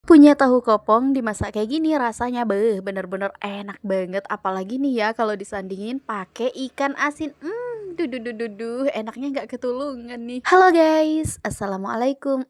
Punya tahu kopong dimasak kayak gini rasanya bener-bener enak banget, apalagi nih ya kalau disandingin pakai ikan asin. Enaknya nggak ketulungan nih. Halo guys, assalamualaikum.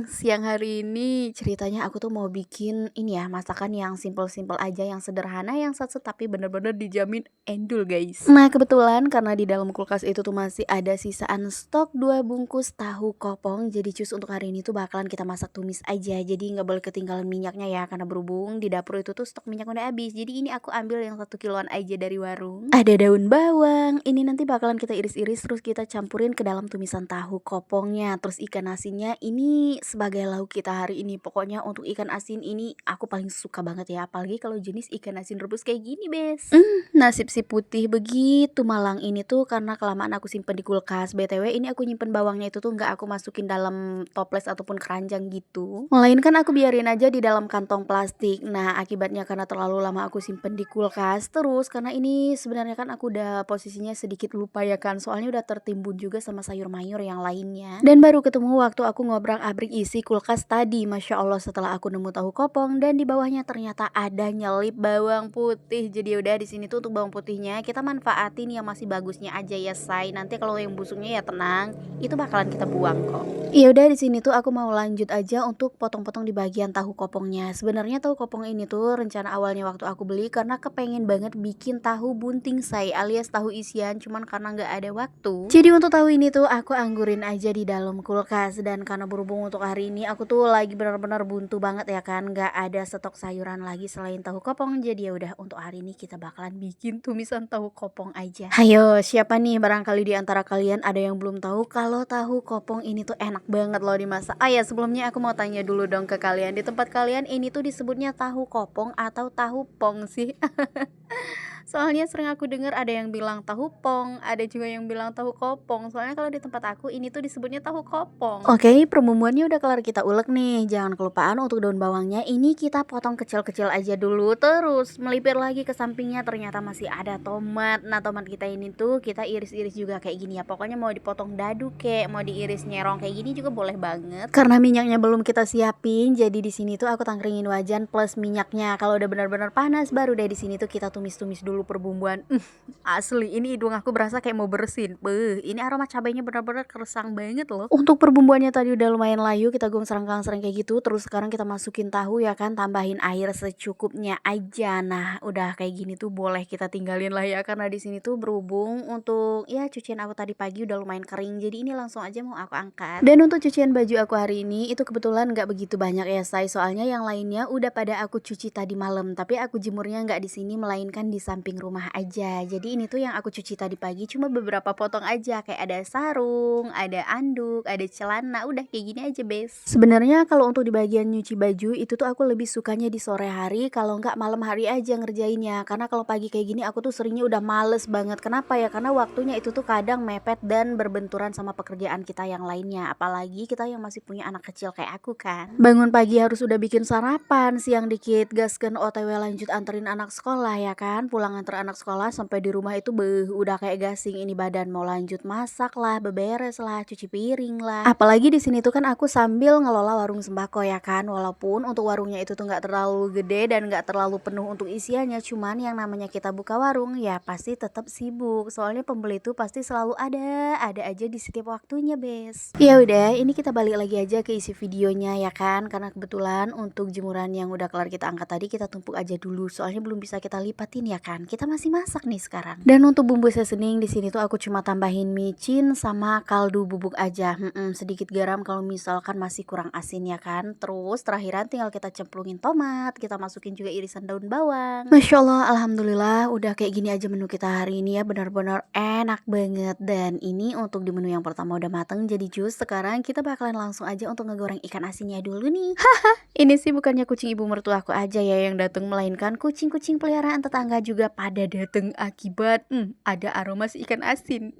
Siang hari ini ceritanya aku tuh mau bikin ini ya, masakan yang simple-simple aja, yang sederhana, yang satu tapi bener-bener dijamin endul guys. Nah kebetulan karena di dalam kulkas itu tuh masih ada sisaan stok 2 bungkus tahu kopong, jadi cus untuk hari ini tuh bakalan kita masak tumis aja, jadi nggak boleh ketinggalan minyaknya ya, karena berhubung di dapur itu tuh stok minyak udah habis. Jadi ini aku ambil yang 1 kiloan aja dari warung. Ada daun bawang, ini nanti bakalan kita iris-iris terus kita campurin ke dalam tumisan tahu kopongnya. Terus ikan asinnya ini sebagai lauk kita hari ini. Pokoknya untuk ikan asin ini aku paling suka banget ya, apalagi kalau jenis ikan asin rebus kayak gini bes. Nasib si putih begitu malang ini tuh karena kelamaan aku simpen di kulkas. BTW ini aku nyimpen bawangnya itu tuh nggak aku masukin dalam toples ataupun keranjang gitu, melainkan aku biarin aja di dalam kantong plastik. Nah akibatnya karena terlalu lama aku simpen di kulkas, terus karena ini sebenarnya kan aku udah posisinya sedikit lupa ya kan, soalnya udah tertimbun juga sama sayur mayur yang lainnya, dan baru ketemu waktu aku ngobrak-abrik isi kulkas tadi. Masya Allah, setelah aku nemu tahu kopong dan di bawahnya ternyata ada nyelip bawang putih. Jadi udah di sini tuh untuk bawang putihnya kita manfaatin yang masih bagusnya aja ya say. Nanti kalau yang busuknya ya tenang, itu bakalan kita buang kok. Ya udah di sini tuh aku mau lanjut aja untuk potong-potong di bagian tahu kopongnya. Sebenarnya tahu kopong ini tuh rencana awalnya waktu aku beli karena kepengen banget bikin tahu bunting say alias tahu isian, cuman karena nggak ada waktu. Jadi untuk tahu ini tuh aku anggurin aja di dalam kulkas, dan karena berhubung untuk hari ini aku tuh lagi benar-benar buntu banget ya kan, nggak ada stok sayuran lagi selain tahu kopong. Jadi ya udah untuk hari ini kita bakalan bikin tumisan tahu kopong aja. Hayo, siapa nih barangkali di antara kalian ada yang belum tahu kalau tahu kopong ini tuh enak banget loh dimasak. Ya sebelumnya aku mau tanya dulu dong ke kalian, di tempat kalian ini tuh disebutnya tahu kopong atau tahu pong sih? Soalnya sering aku dengar ada yang bilang tahu pong, ada juga yang bilang tahu kopong. Soalnya kalau di tempat aku ini tuh disebutnya tahu kopong. Oke, perbumbuannya udah kelar kita ulek nih. Jangan kelupaan untuk daun bawangnya ini kita potong kecil-kecil aja dulu. Terus melipir lagi ke sampingnya ternyata masih ada tomat. Nah tomat kita ini tuh kita iris-iris juga kayak gini ya. Pokoknya mau dipotong dadu kek, mau diiris nyerong kayak gini juga boleh banget. Karena minyaknya belum kita siapin, jadi di sini tuh aku tangkringin wajan plus minyaknya. Kalau udah benar-benar panas baru deh di sini tuh kita tumis-tumis dulu perbumbuan. Asli ini hidung aku berasa kayak mau bersin. Ini aroma cabainya benar-benar keresang banget loh. Untuk perbumbuannya tadi udah lumayan layu, kita gong serang-serang kayak gitu. Terus sekarang kita masukin tahu ya kan, tambahin air secukupnya aja. Nah udah kayak gini tuh boleh kita tinggalin lah ya, karena di sini tuh berhubung untuk ya cucian aku tadi pagi udah lumayan kering, jadi ini langsung aja mau aku angkat. Dan untuk cucian baju aku hari ini itu kebetulan nggak begitu banyak ya say, soalnya yang lainnya udah pada aku cuci tadi malam, tapi aku jemurnya nggak di sini melainkan di samping rumah aja. Jadi ini tuh yang aku cuci tadi pagi cuma beberapa potong aja, kayak ada sarung, ada anduk, ada celana, udah kayak gini aja bes. Sebenarnya kalau untuk di bagian nyuci baju itu tuh aku lebih sukanya di sore hari, kalau nggak malam hari aja ngerjainnya, karena kalau pagi kayak gini aku tuh seringnya udah males banget. Kenapa ya? Karena waktunya itu tuh kadang mepet dan berbenturan sama pekerjaan kita yang lainnya, apalagi kita yang masih punya anak kecil kayak aku kan. Bangun pagi harus udah bikin sarapan, siang dikit gasken OTW lanjut anterin anak sekolah ya kan. Pulang antar anak sekolah sampai di rumah itu udah kayak gasing ini badan, mau lanjut masak lah, beberes lah, cuci piring lah. Apalagi di sini tuh kan aku sambil ngelola warung sembako ya kan. Walaupun untuk warungnya itu tuh nggak terlalu gede dan nggak terlalu penuh untuk isiannya, cuman yang namanya kita buka warung ya pasti tetap sibuk. Soalnya pembeli tuh pasti selalu ada aja di setiap waktunya bes. Ya udah, ini kita balik lagi aja ke isi videonya ya kan, karena kebetulan untuk jemuran yang udah kelar kita angkat tadi kita tumpuk aja dulu, soalnya belum bisa kita lipatin ya kan, kita masih masak nih sekarang. Dan untuk bumbu seasoning di sini tuh aku cuma tambahin micin sama kaldu bubuk aja, sedikit garam kalau misalkan masih kurang asin ya kan. Terus terakhiran tinggal kita cemplungin tomat, kita masukin juga irisan daun bawang. Masya Allah, alhamdulillah udah kayak gini aja menu kita hari ini ya, benar-benar enak banget. Dan ini untuk di menu yang pertama udah mateng jadi jus. Sekarang kita bakalan langsung aja untuk ngegoreng ikan asinnya dulu nih. Ini sih bukannya kucing ibu mertua aku aja ya yang datang, melainkan kucing-kucing peliharaan tetangga juga juga pada dateng akibat ada aroma si ikan asin.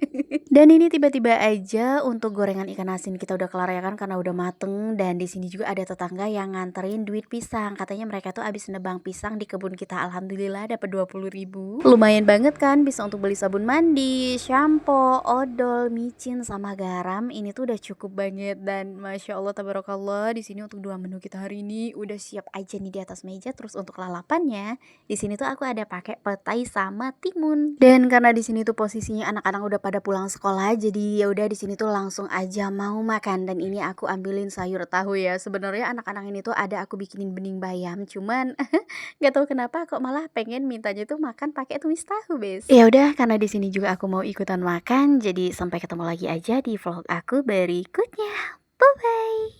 Dan ini tiba-tiba aja untuk gorengan ikan asin kita udah kelar ya kan karena udah mateng, dan di sini juga ada tetangga yang nganterin duit pisang. Katanya mereka tuh abis nebang pisang di kebun kita. Alhamdulillah dapat 20.000. Lumayan banget kan, bisa untuk beli sabun mandi, shampoo, odol, micin sama garam. Ini tuh udah cukup banget, dan masya Allah tabarakallah di sini untuk 2 menu kita hari ini udah siap aja nih di atas meja. Terus untuk lalapannya di sini tuh aku ada pakai petai sama timun. Dan karena di sini tuh posisinya anak-anak udah pada pulang sekolah, jadi ya udah di sini tuh langsung aja mau makan. Dan ini aku ambilin sayur tahu ya. Sebenarnya anak-anak ini tuh ada aku bikinin bening bayam, cuman nggak tahu kenapa kok malah pengen mintanya tuh makan pakai tumis tahu, Bes. Ya udah, karena di sini juga aku mau ikutan makan, jadi sampai ketemu lagi aja di vlog aku berikutnya. Bye bye.